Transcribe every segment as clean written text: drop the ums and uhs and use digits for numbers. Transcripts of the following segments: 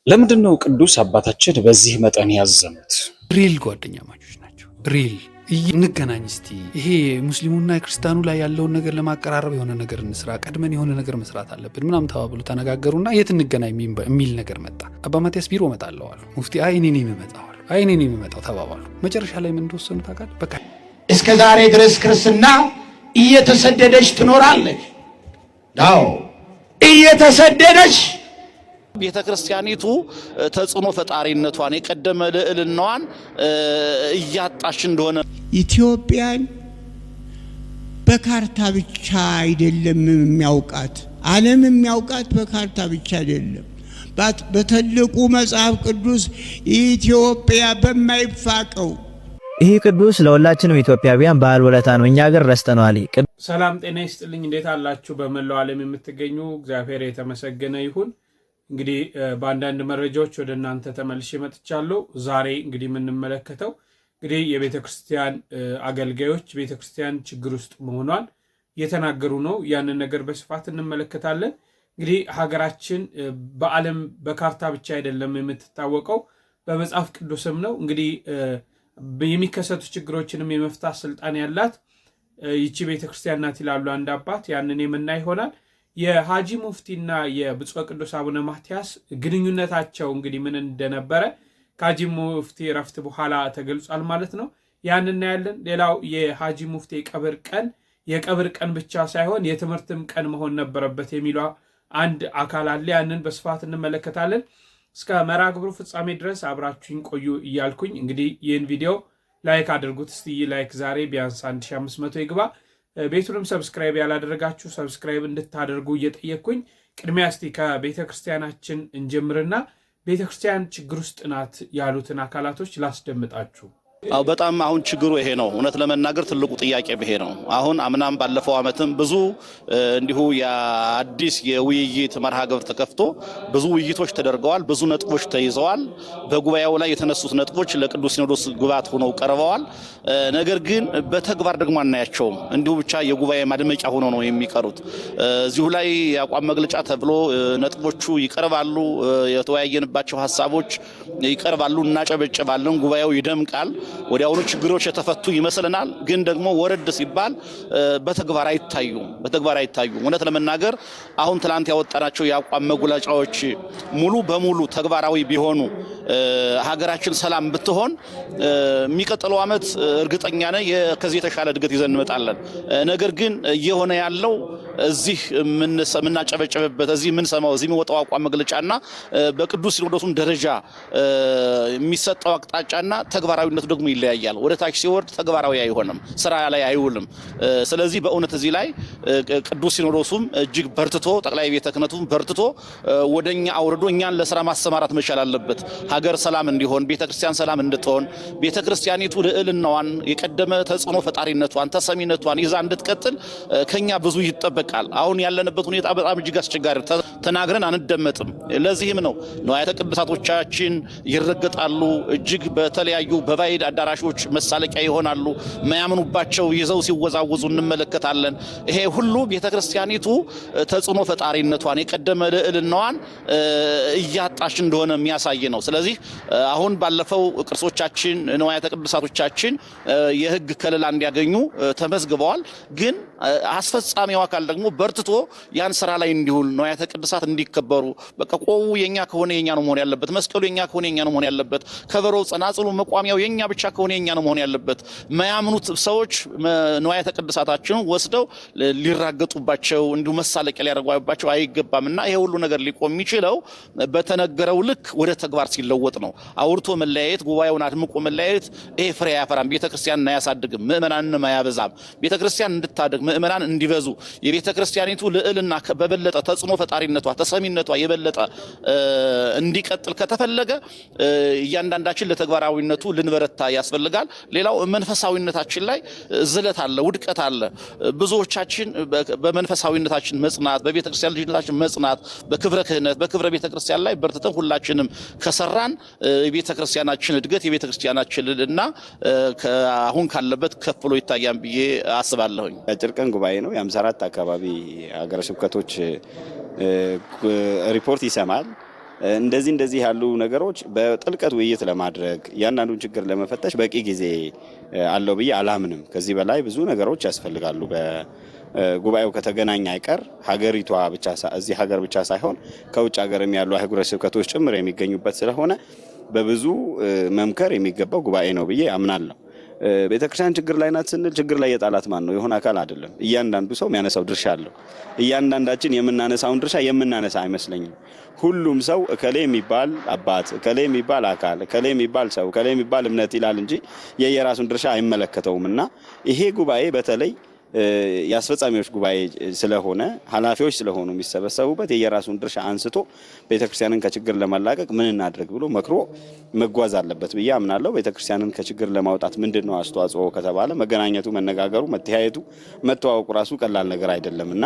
ለምንድነው ቅዱስ አባታችን በዚህ መጠን ያዘኑት? ሪል ጓደኛ ማቾች ናቸው። ሪል እንገናኝ እስቲ ይሄ ሙስሊሙና ክርስቲያኑ ላይ ያለውን ነገር ለማቀራረብ የሆነ ነገር እንስራ፣ ቀድመን የሆነ ነገር መስራት አለብን ምናምን ተባብሎ ተነጋገሩና የት እንገናኝ የሚል ነገር መጣ። አባ ማቲያስ ቢሮ እመጣለሁ አሉ። ሙፍቲ አይ እኔ ነኝ የምመጣው ተባባሉ። መጨረሻ ላይ ምን እንደወሰኑ ታውቃለህ? በቃ እስከ ዛሬ ድረስ ክርስትና እየተሰደደች ትኖራለች። ዳው እየተሰደደች ቤተክርስቲያኒቱ ተጽዕኖ ፈጣሪነቷን የቀደመ ልዕልናዋን እያጣች እንደሆነ ኢትዮጵያን በካርታ ብቻ አይደለም የሚያውቃት፣ ዓለም የሚያውቃት በካርታ ብቻ አይደለም። በትልቁ መጽሐፍ ቅዱስ ኢትዮጵያ በማይፋቀው ይህ ቅዱስ ለሁላችንም ኢትዮጵያውያን ባህል ወለታ ነው። እኛ ሀገር ረስተናል። ሰላም ጤና ይስጥልኝ። እንዴት አላችሁ? በመላው ዓለም የምትገኙ እግዚአብሔር የተመሰገነ ይሁን። እንግዲህ በአንዳንድ መረጃዎች ወደ እናንተ ተመልሼ መጥቻለሁ። ዛሬ እንግዲህ የምንመለከተው እንግዲህ የቤተክርስቲያን አገልጋዮች ቤተክርስቲያን ችግር ውስጥ መሆኗን እየተናገሩ ነው። ያንን ነገር በስፋት እንመለከታለን። እንግዲህ ሀገራችን በዓለም በካርታ ብቻ አይደለም የምትታወቀው በመጽሐፍ ቅዱስም ነው። እንግዲህ የሚከሰቱ ችግሮችንም የመፍታት ስልጣን ያላት ይቺ ቤተክርስቲያን ናት ይላሉ አንድ አባት። ያንን የምናይ ይሆናል። የሃጂ ሙፍቲና የብፁዕ ቅዱስ አቡነ ማትያስ ግንኙነታቸው እንግዲህ ምን እንደነበረ ከሃጂ ሙፍቲ ረፍት በኋላ ተገልጿል ማለት ነው። ያንን እናያለን። ሌላው የሃጂ ሙፍቲ የቀብር ቀን ብቻ ሳይሆን የትምህርትም ቀን መሆን ነበረበት የሚለው አንድ አካል አለ። ያንን በስፋት እንመለከታለን። እስከ መርሃ ግብሩ ፍጻሜ ድረስ አብራችሁኝ ቆዩ እያልኩኝ እንግዲህ ይህን ቪዲዮ ላይክ አድርጉት። እስቲ ላይክ ዛሬ ቢያንስ 1500 ይግባ። ቤቱንም ሰብስክራይብ ያላደረጋችሁ ሰብስክራይብ እንድታደርጉ እየጠየቅኩኝ ቅድሚያ እስቲ ከቤተክርስቲያናችን እንጀምርና ቤተክርስቲያን ችግር ውስጥ ናት ያሉትን አካላቶች ላስደምጣችሁ። በጣም አሁን ችግሩ ይሄ ነው። እውነት ለመናገር ትልቁ ጥያቄ ይሄ ነው። አሁን አምናም ባለፈው ዓመትም ብዙ እንዲሁ የአዲስ የውይይት መርሃ ግብር ተከፍቶ ብዙ ውይይቶች ተደርገዋል። ብዙ ነጥቦች ተይዘዋል። በጉባኤው ላይ የተነሱት ነጥቦች ለቅዱስ ሲኖዶስ ግብዓት ሆነው ቀርበዋል። ነገር ግን በተግባር ደግሞ አናያቸውም። እንዲሁ ብቻ የጉባኤ ማድመጫ ሆኖ ነው የሚቀሩት። እዚሁ ላይ የአቋም መግለጫ ተብሎ ነጥቦቹ ይቀርባሉ። የተወያየንባቸው ሀሳቦች ይቀርባሉ። እናጨበጭባለን። ጉባኤው ይደምቃል። ወዲያውኑ ችግሮች የተፈቱ ይመስልናል። ግን ደግሞ ወረድ ሲባል በተግባር አይታዩም። እውነት ለመናገር አሁን ትላንት ያወጣናቸው የአቋም መግለጫዎች ሙሉ በሙሉ ተግባራዊ ቢሆኑ ሀገራችን ሰላም ብትሆን የሚቀጥለው ዓመት እርግጠኛ ነኝ ከዚህ የተሻለ እድገት ይዘን እንመጣለን። ነገር ግን እየሆነ ያለው እዚህ የምናጨበጨብበት እዚህ የምንሰማው እዚህ የሚወጣው አቋም መግለጫና በቅዱስ ሲኖዶሱም ደረጃ የሚሰጠው አቅጣጫና ተግባራዊነቱ ደግሞ ይለያያል። ወደ ታች ሲወርድ ተግባራዊ አይሆንም፣ ስራ ላይ አይውልም። ስለዚህ በእውነት እዚህ ላይ ቅዱስ ሲኖዶሱም እጅግ በርትቶ ጠቅላይ ቤተ ክህነቱም በርትቶ ወደኛ አውርዶ እኛን ለስራ ማሰማራት መቻል አለበት። ሀገር ሰላም እንዲሆን፣ ቤተክርስቲያን ሰላም እንድትሆን፣ ቤተክርስቲያኒቱ ልዕልናዋን የቀደመ ተጽዕኖ ፈጣሪነቷን ተሰሚነቷን ይዛ እንድትቀጥል ከኛ ብዙ ይጠበቃል። አሁን ያለንበት ሁኔታ በጣም እጅግ አስቸጋሪ፣ ተናግረን አንደመጥም። ለዚህም ነው ንዋያተ ቅድሳቶቻችን ይረገጣሉ። እጅግ በተለያዩ በባዕድ አዳራሾች መሳለቂያ ይሆናሉ። ማያምኑባቸው ይዘው ሲወዛወዙ እንመለከታለን። ይሄ ሁሉ ቤተክርስቲያኒቱ ተጽዕኖ ፈጣሪነቷን የቀደመ ልዕልናዋን እያጣች እንደሆነ የሚያሳይ ነው። ስለዚህ አሁን ባለፈው ቅርሶቻችን ንዋያተ ቅድሳቶቻችን የሕግ ከለላ እንዲያገኙ ተመዝግበዋል። ግን አስፈጻሚው አካል ደግሞ በርትቶ ያን ስራ ላይ እንዲውል ንዋያተ ቅድሳት እንዲከበሩ በቃ ቆቡ የኛ ከሆነ የኛ ነው መሆን ያለበት፣ መስቀሉ የኛ ከሆነ የኛ ነው መሆን ያለበት፣ ከበሮው ጸናጽሉ መቋሚያው የኛ ብቻ ከሆነ የኛ ነው መሆን ያለበት። ማያምኑት ሰዎች ንዋያተ ቅድሳታችንን ወስደው ሊራገጡባቸው እንዲሁ መሳለቂያ ሊያደርጓባቸው አይገባምና ይሄ ሁሉ ነገር ሊቆም የሚችለው በተነገረው ልክ ወደ ተግባር ሲለወጥ ነው። አውርቶ መለያየት፣ ጉባኤውን አድምቆ መለያየት ይሄ ፍሬ አያፈራም፣ ቤተክርስቲያንን አያሳድግም፣ ምእመናንን አያበዛም። ቤተክርስቲያን እንድታደግ ምእመናን እንዲበዙ የቤተክርስቲያኒቱ ልዕልና በበለጠ ተጽዕኖ ፈጣሪነቷ ተሰሚነቷ የበለጠ እንዲቀጥል ከተፈለገ እያንዳንዳችን ለተግባራዊነቱ ልንበረታ ያስፈልጋል። ሌላው መንፈሳዊነታችን ላይ ዝለት አለ፣ ውድቀት አለ። ብዙዎቻችን በመንፈሳዊነታችን መጽናት፣ በቤተክርስቲያን ልጅነታችን መጽናት፣ በክብረ ክህነት በክብረ ቤተክርስቲያን ላይ በርትተን ሁላችንም ከሰራን የቤተክርስቲያናችን እድገት የቤተክርስቲያናችን ልዕልና አሁን ካለበት ከፍ ብሎ ይታያል ብዬ አስባለሁኝ። አጭር ቀን ጉባኤ ነው። የ54 አካባቢ ሀገረ ስብከቶች ሪፖርት ይሰማል። እንደዚህ ያሉ ነገሮች በጥልቀት ውይይት ለማድረግ ያንዳንዱን ችግር ለመፈተሽ በቂ ጊዜ አለው ብዬ አላምንም። ከዚህ በላይ ብዙ ነገሮች ያስፈልጋሉ። በጉባኤው ከተገናኘ አይቀር ሀገሪቷ ብቻ እዚህ ሀገር ብቻ ሳይሆን ከውጭ ሀገርም ያሉ አህጉረ ስብከቶች ጭምር የሚገኙበት ስለሆነ በብዙ መምከር የሚገባው ጉባኤ ነው ብዬ አምናለሁ። ቤተክርስቲያን ችግር ላይ ናት ስንል ችግር ላይ የጣላት ማን ነው? የሆነ አካል አይደለም። እያንዳንዱ ሰው የሚያነሳው ድርሻ አለው። እያንዳንዳችን የምናነሳውን ድርሻ የምናነሳ አይመስለኝም። ሁሉም ሰው እከሌ የሚባል አባት፣ እከሌ የሚባል አካል፣ እከሌ የሚባል ሰው፣ እከሌ የሚባል እምነት ይላል እንጂ የየራሱን ድርሻ አይመለከተውምና ይሄ ጉባኤ በተለይ የአስፈጻሚዎች ጉባኤ ስለሆነ ኃላፊዎች ስለሆኑ የሚሰበሰቡበት የየራሱን ድርሻ አንስቶ ቤተክርስቲያንን ከችግር ለማላቀቅ ምን እናድርግ ብሎ መክሮ መጓዝ አለበት ብዬ አምናለሁ። ቤተክርስቲያንን ከችግር ለማውጣት ምንድነው አስተዋጽኦ ከተባለ መገናኘቱ፣ መነጋገሩ፣ መተያየቱ፣ መተዋወቁ ራሱ ቀላል ነገር አይደለምና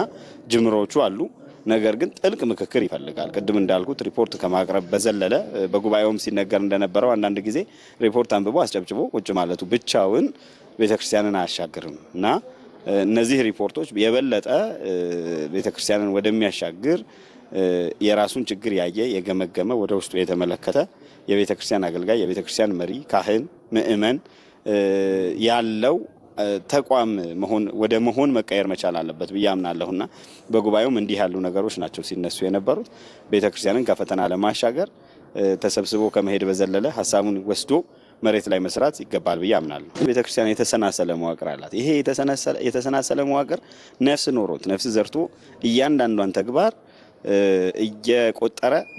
ጅምሮቹ አሉ። ነገር ግን ጥልቅ ምክክር ይፈልጋል። ቅድም እንዳልኩት ሪፖርት ከማቅረብ በዘለለ በጉባኤውም ሲነገር እንደነበረው አንዳንድ ጊዜ ሪፖርት አንብቦ አስጨብጭቦ ቁጭ ማለቱ ብቻውን ቤተክርስቲያንን አያሻግርም እና እነዚህ ሪፖርቶች የበለጠ ቤተክርስቲያንን ወደሚያሻግር የራሱን ችግር ያየ የገመገመ ወደ ውስጡ የተመለከተ የቤተክርስቲያን አገልጋይ የቤተክርስቲያን መሪ ካህን ምእመን ያለው ተቋም ወደ መሆን መቀየር መቻል አለበት ብዬ አምናለሁና በጉባኤውም እንዲህ ያሉ ነገሮች ናቸው ሲነሱ የነበሩት። ቤተክርስቲያንን ከፈተና ለማሻገር ተሰብስቦ ከመሄድ በዘለለ ሐሳቡን ወስዶ መሬት ላይ መስራት ይገባል ብዬ አምናለሁ። ቤተክርስቲያን የተሰናሰለ መዋቅር አላት። ይሄ የተሰናሰለ መዋቅር ነፍስ ኖሮት ነፍስ ዘርቶ እያንዳንዷን ተግባር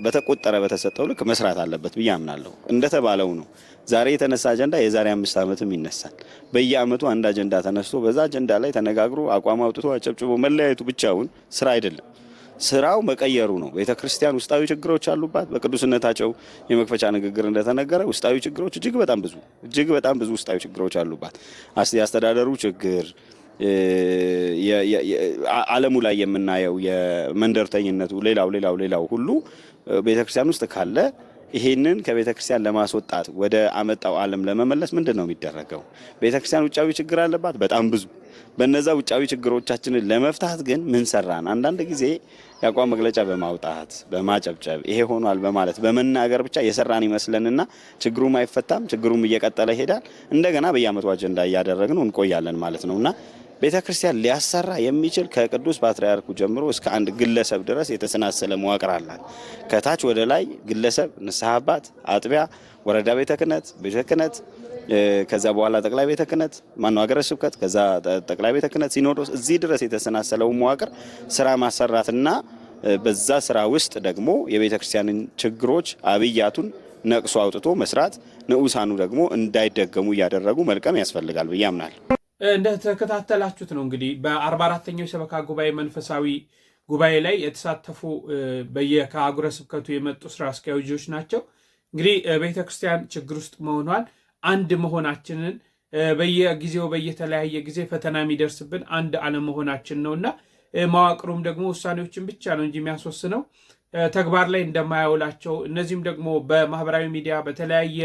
በተቆጠረ በተሰጠው ልክ መስራት አለበት ብዬ አምናለሁ። እንደተባለው ነው። ዛሬ የተነሳ አጀንዳ የዛሬ 5 ዓመትም ይነሳል። በየአመቱ አንድ አጀንዳ ተነስቶ በዛ አጀንዳ ላይ ተነጋግሮ አቋም አውጥቶ አጨብጭቦ መለያየቱ ብቻውን ስራ አይደለም። ስራው መቀየሩ ነው። ቤተክርስቲያን ውስጣዊ ችግሮች አሉባት። በቅዱስነታቸው የመክፈቻ ንግግር እንደተነገረ ውስጣዊ ችግሮች እጅግ በጣም ብዙ ውስጣዊ ችግሮች አሉባት። ያስተዳደሩ ችግር፣ ዓለሙ ላይ የምናየው የመንደርተኝነቱ፣ ሌላው ሁሉ ቤተክርስቲያን ውስጥ ካለ ይሄንን ከቤተክርስቲያን ለማስወጣት ወደ አመጣው ዓለም ለመመለስ ምንድነው የሚደረገው? ቤተክርስቲያን ውጫዊ ችግር አለባት በጣም ብዙ። በነዛ ውጫዊ ችግሮቻችንን ለመፍታት ግን ምን ሰራን? አንዳንድ ጊዜ ያቋም መግለጫ በማውጣት በማጨብጨብ ይሄ ሆኗል በማለት በመናገር ብቻ የሰራን ይመስለንና ችግሩም አይፈታም፣ ችግሩም እየቀጠለ ይሄዳል። እንደገና በየአመቱ አጀንዳ እያደረግን እንቆያለን ማለት ነውና ቤተክርስቲያን ሊያሰራ የሚችል ከቅዱስ ፓትርያርኩ ጀምሮ እስከ አንድ ግለሰብ ድረስ የተሰናሰለ መዋቅር አላት። ከታች ወደ ላይ ግለሰብ፣ ንስሐ አባት፣ አጥቢያ፣ ወረዳ ቤተ ክህነት፣ ከዛ በኋላ ጠቅላይ ቤተ ክህነት ሀገረ ስብከት፣ ከዛ ጠቅላይ ቤተ ክህነት፣ ሲኖዶስ፣ እዚህ ድረስ የተሰናሰለው መዋቅር ስራ ማሰራትና በዛ ስራ ውስጥ ደግሞ የቤተክርስቲያንን ችግሮች አብያቱን ነቅሶ አውጥቶ መስራት፣ ንዑሳኑ ደግሞ እንዳይደገሙ እያደረጉ መልቀም ያስፈልጋል ብዬ አምናለሁ። እንደተከታተላችሁት ነው እንግዲህ በ44ኛው የሰበካ ጉባኤ መንፈሳዊ ጉባኤ ላይ የተሳተፉ ከአህጉረ ስብከቱ የመጡ ስራ አስኪያጆች ናቸው። እንግዲህ ቤተክርስቲያን ችግር ውስጥ መሆኗን አንድ መሆናችንን በየጊዜው በየተለያየ ጊዜ ፈተና የሚደርስብን አንድ አለመሆናችን ነውና መዋቅሩም ደግሞ ውሳኔዎችን ብቻ ነው እንጂ የሚያስወስነው ተግባር ላይ እንደማያውላቸው እነዚህም ደግሞ በማህበራዊ ሚዲያ በተለያየ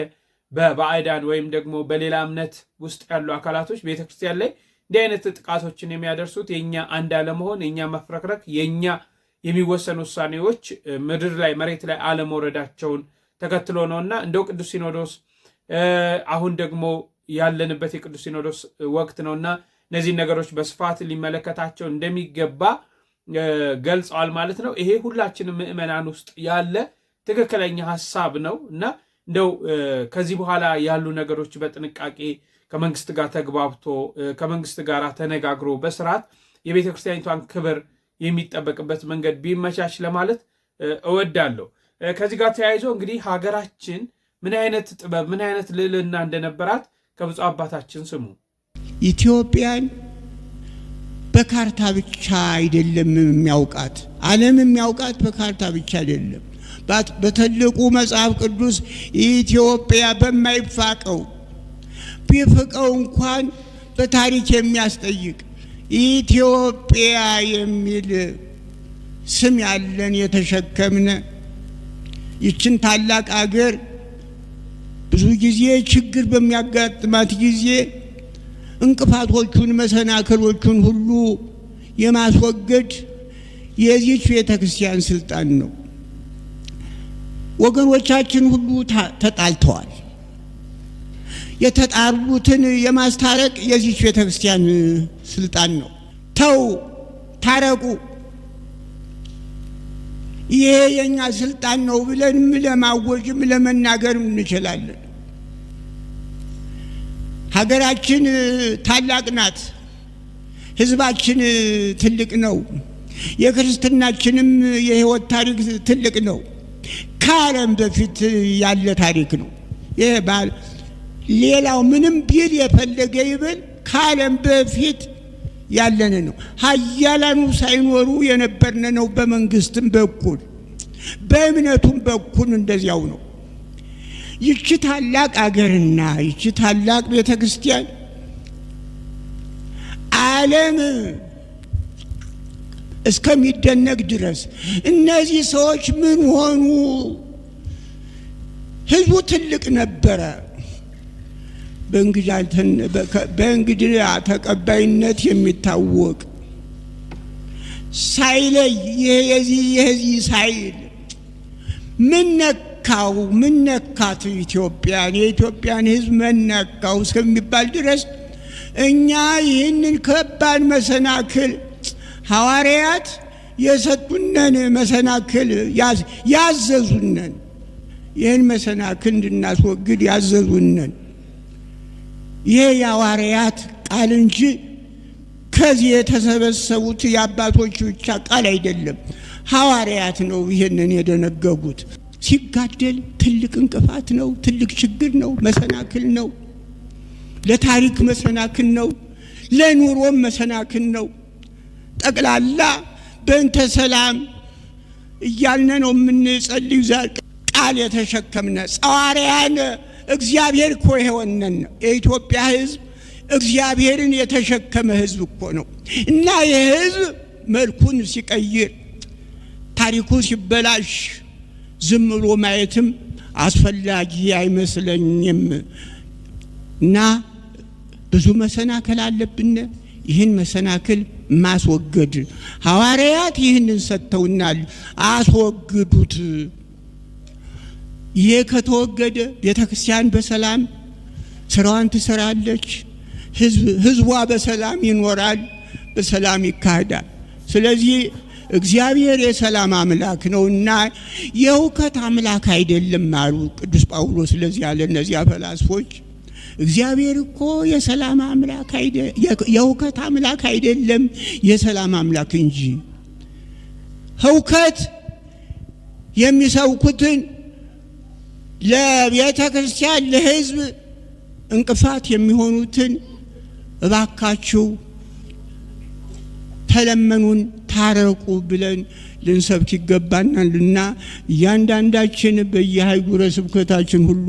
በባዕዳን ወይም ደግሞ በሌላ እምነት ውስጥ ያሉ አካላቶች ቤተክርስቲያን ላይ እንዲህ አይነት ጥቃቶችን የሚያደርሱት የኛ አንድ አለመሆን፣ የኛ መፍረክረክ፣ የኛ የሚወሰኑ ውሳኔዎች ምድር ላይ መሬት ላይ አለመውረዳቸውን ተከትሎ ነውና እንደው ቅዱስ ሲኖዶስ አሁን ደግሞ ያለንበት የቅዱስ ሲኖዶስ ወቅት ነውና እነዚህ ነገሮች በስፋት ሊመለከታቸው እንደሚገባ ገልጸዋል ማለት ነው። ይሄ ሁላችንም ምዕመናን ውስጥ ያለ ትክክለኛ ሐሳብ ነው እና እንደው ከዚህ በኋላ ያሉ ነገሮች በጥንቃቄ ከመንግስት ጋር ተግባብቶ ከመንግስት ጋር ተነጋግሮ በስርዓት የቤተ ክርስቲያኒቷን ክብር የሚጠበቅበት መንገድ ቢመቻች ለማለት እወዳለሁ። ከዚህ ጋር ተያይዞ እንግዲህ ሀገራችን ምን አይነት ጥበብ ምን አይነት ልዕልና እንደነበራት ከብፁዕ አባታችን ስሙ። ኢትዮጵያን በካርታ ብቻ አይደለም የሚያውቃት፣ ዓለም የሚያውቃት በካርታ ብቻ አይደለም። በትልቁ መጽሐፍ ቅዱስ ኢትዮጵያ በማይፋቀው ቢፍቀው እንኳን በታሪክ የሚያስጠይቅ ኢትዮጵያ የሚል ስም ያለን የተሸከምነ ይችን ታላቅ አገር ብዙ ጊዜ ችግር በሚያጋጥማት ጊዜ እንቅፋቶቹን መሰናክሎቹን ሁሉ የማስወገድ የዚች ቤተክርስቲያን ስልጣን ነው። ወገኖቻችን ሁሉ ተጣልተዋል። የተጣሉትን የማስታረቅ የዚህ ቤተክርስቲያን ስልጣን ነው። ተው ታረቁ፣ ይሄ የኛ ስልጣን ነው ብለን ለማወጅም ለመናገርም እንችላለን። ሀገራችን ታላቅ ናት። ህዝባችን ትልቅ ነው። የክርስትናችንም የህይወት ታሪክ ትልቅ ነው። ከዓለም በፊት ያለ ታሪክ ነው። ይሄ ሌላው ምንም ቢል የፈለገ ይበል ከዓለም በፊት ያለን ነው። ኃያላኑ ሳይኖሩ የነበርን ነው። በመንግስትም በኩል በእምነቱም በኩል እንደዚያው ነው። ይቺ ታላቅ አገርና ይቺ ታላቅ ቤተክርስቲያን ዓለም እስከሚደነቅ ድረስ እነዚህ ሰዎች ምን ሆኑ? ህዝቡ ትልቅ ነበረ። በእንግዳ ተቀባይነት የሚታወቅ ሳይለይ የዚህ ሳይል ምን ነካት ኢትዮጵያን፣ የኢትዮጵያን ህዝብ መነካው እስከሚባል ድረስ እኛ ይህንን ከባድ መሰናክል ሐዋርያት የሰጡነን መሰናክል ያዘዙነን፣ ይህን መሰናክል እንድናስወግድ ያዘዙነን ይሄ የሐዋርያት ቃል እንጂ ከዚህ የተሰበሰቡት የአባቶች ብቻ ቃል አይደለም። ሐዋርያት ነው ይህንን የደነገጉት። ሲጋደል ትልቅ እንቅፋት ነው፣ ትልቅ ችግር ነው፣ መሰናክል ነው። ለታሪክ መሰናክል ነው፣ ለኑሮም መሰናክል ነው። ጠቅላላ በእንተ ሰላም እያልን ነው የምንጸልይ። ቃል የተሸከምነ ሐዋርያን እግዚአብሔር እኮ የሆነን ነው። የኢትዮጵያ ህዝብ እግዚአብሔርን የተሸከመ ህዝብ እኮ ነው። እና የህዝብ መልኩን ሲቀይር፣ ታሪኩ ሲበላሽ ዝም ብሎ ማየትም አስፈላጊ አይመስለኝም። እና ብዙ መሰናክል አለብን። ይህን መሰናክል ማስወገድ ሐዋርያት ይህንን ሰጥተውናል፣ አስወግዱት። ይሄ ከተወገደ ቤተክርስቲያን በሰላም ስራዋን ትሰራለች፣ ህዝቧ በሰላም ይኖራል፣ በሰላም ይካሄዳል። ስለዚህ እግዚአብሔር የሰላም አምላክ ነውና የሁከት አምላክ አይደለም አሉ ቅዱስ ጳውሎስ። ስለዚህ ያለ እነዚያ ፈላስፎች እግዚአብሔር እኮ የሰላም አምላክ የሁከት አምላክ አይደለም፣ የሰላም አምላክ እንጂ። ሁከት የሚሰብኩትን ለቤተ ክርስቲያን ለህዝብ እንቅፋት የሚሆኑትን እባካችሁ ተለመኑን፣ ታረቁ ብለን ልንሰብክ ይገባናልና እያንዳንዳችን በየሀገረ ስብከታችን ሁሉ